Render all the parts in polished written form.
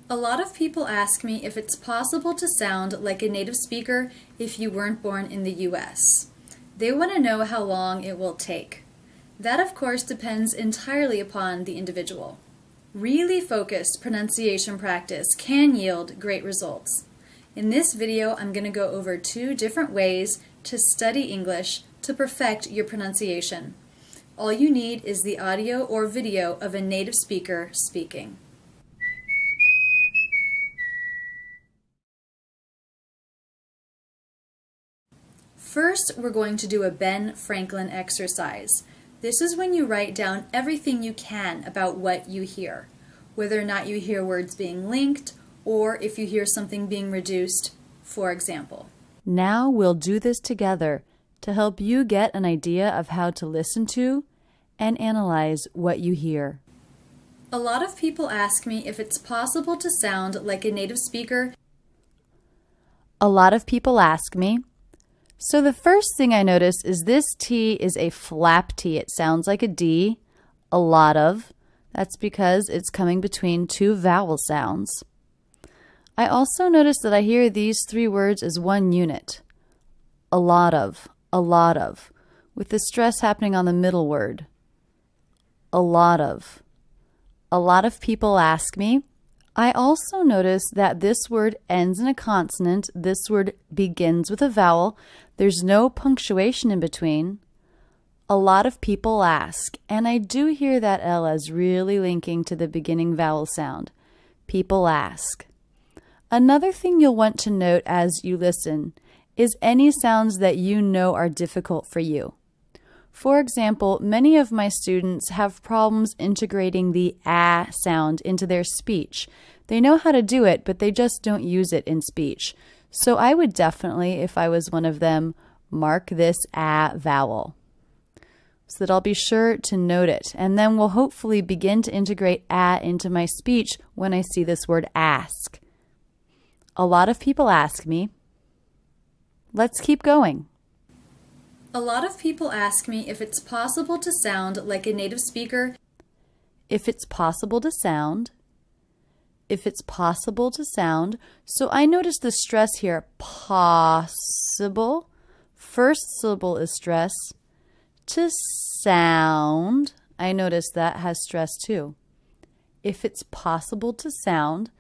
A lot of people ask me if it's possible to sound like a native speaker if you weren't born in the US. They want to know how long it will take. That, of course, depends entirely upon the individual. Really focused pronunciation practice can yield great results. In this video, I'm going to go over 2 different ways to study English to perfect your pronunciation. All you need is the audio or video of a native speaker speaking. First, we're going to do a Ben Franklin exercise. This is when you write down everything you can about what you hear, whether or not you hear words being linked or if you hear something being reduced, for example. Now we'll do this together to help you get an idea of how to listen to and analyze what you hear. A lot of people ask me if it's possible to sound like a native speaker. A lot of people ask me. So the first thing I notice is this T is a flap T. It sounds like a D. A lot of. That's because it's coming between 2 vowel sounds. I also notice that I hear these 3 words as one unit. A lot of, with the stress happening on the middle word. A lot of. A lot of people ask me. I also notice that this word ends in a consonant. This word begins with a vowel. There's no punctuation in between. A lot of people ask, and I do hear that L as really linking to the beginning vowel sound. People ask. Another thing you'll want to note as you listen is any sounds that you know are difficult for you. For example, many of my students have problems integrating the ah sound into their speech. They know how to do it, but they just don't use it in speech. So I would definitely, if I was one of them, mark this ah vowel so that I'll be sure to note it. And then we'll hopefully begin to integrate ah into my speech when I see this word ask. A lot of people ask me. Let's keep going. A lot of people ask me if it's possible to sound like a native speaker. If it's possible to sound. If it's possible to sound. So I notice the stress here. Possible. First syllable is stress. To sound. I notice that has stress too. If it's possible to sound.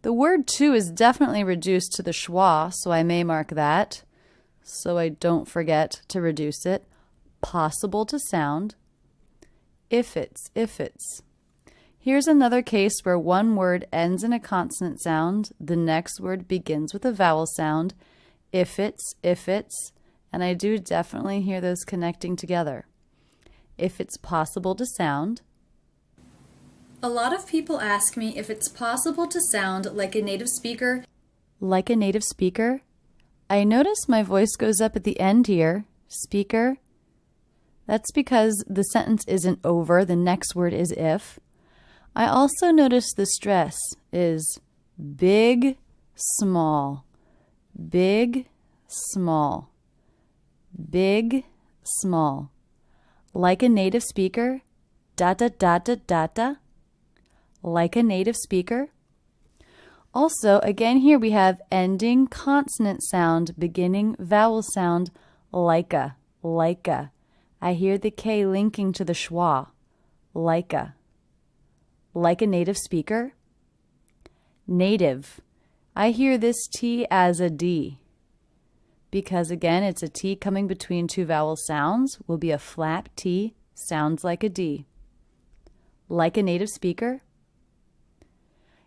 The word to is definitely reduced to the schwa, so I may mark that, so I don't forget to reduce it. Possible to sound. If it's. Here's another case where one word ends in a consonant sound, the next word begins with a vowel sound. If it's, and I do definitely hear those connecting together. If it's possible to sound. A lot of people ask me if it's possible to sound like a native speaker. Like a native speaker? I notice my voice goes up at the end here. Speaker. That's because the sentence isn't over. The next word is if. I also notice the stress is big, small. Big, small. Big, small. Like a native speaker. Like a native speaker. Also, again here we have ending consonant sound, beginning vowel sound, like a. I hear the K linking to the schwa, like a. Like a native speaker. Native. I hear this T as a D. Because again, it's a T coming between 2 vowel sounds, will be a flap T, sounds like a D. Like a native speaker.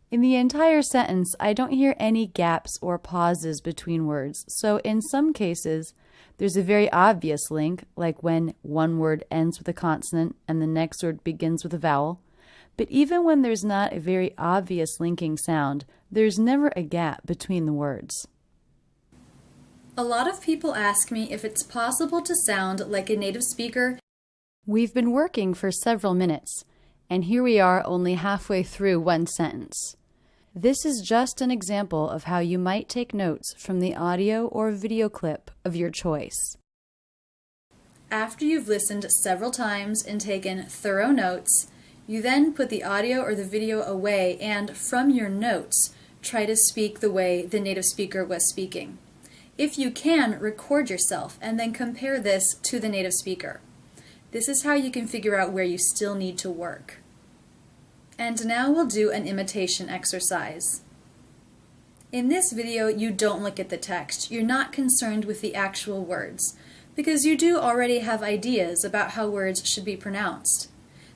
In the entire sentence, I don't hear any gaps or pauses between words, so in some cases, there's a very obvious link, like when one word ends with a consonant and the next word begins with a vowel. But even when there's not a very obvious linking sound, there's never a gap between the words. A lot of people ask me if it's possible to sound like a native speaker. We've been working for several minutes, and here we are only halfway through one sentence. This is just an example of how you might take notes from the audio or video clip of your choice. After you've listened several times and taken thorough notes, You then put the audio or the video away and, from your notes, try to speak the way the native speaker was speaking. If you can, record yourself and then compare this to the native speaker. This is how you can figure out where you still need to work. And now we'll do an imitation exercise. In this video, you don't look at the text. You're not concerned with the actual words, because you do already have ideas about how words should be pronounced.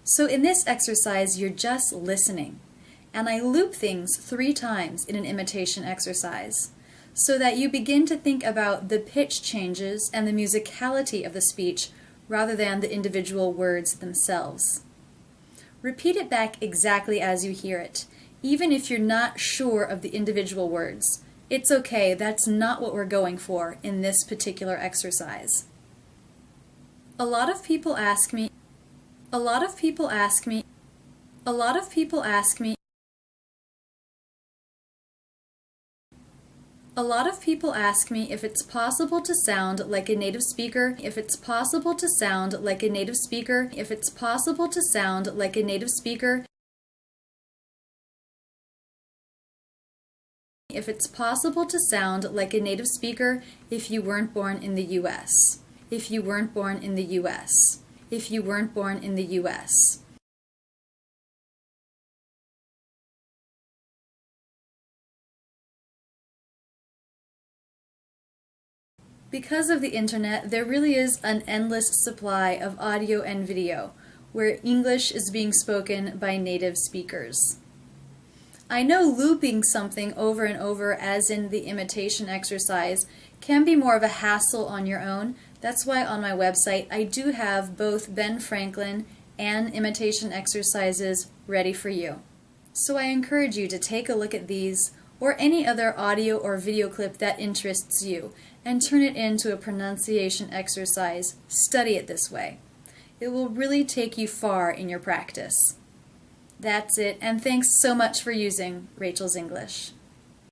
So in this exercise, you're just listening. And I loop things 3 times in an imitation exercise, so that you begin to think about the pitch changes and the musicality of the speech rather than the individual words themselves. Repeat it back exactly as you hear it, even if you're not sure of the individual words. It's okay, that's not what we're going for in this particular exercise. A lot of people ask me if it's possible to sound like a native speaker, if it's possible to sound like a native speaker, if it's possible to sound like a native speaker, if it's possible to sound like a native speaker if you weren't born in the US. If you weren't born in the US. If you weren't born in the US. Because of the internet, there really is an endless supply of audio and video where English is being spoken by native speakers. I know looping something over and over, as in the imitation exercise, can be more of a hassle on your own. That's why on my website I do have both Ben Franklin and imitation exercises ready for you. So I encourage you to take a look at these or any other audio or video clip that interests you and turn it into a pronunciation exercise. Study it this way. It will really take you far in your practice. That's it, and thanks so much for using Rachel's English.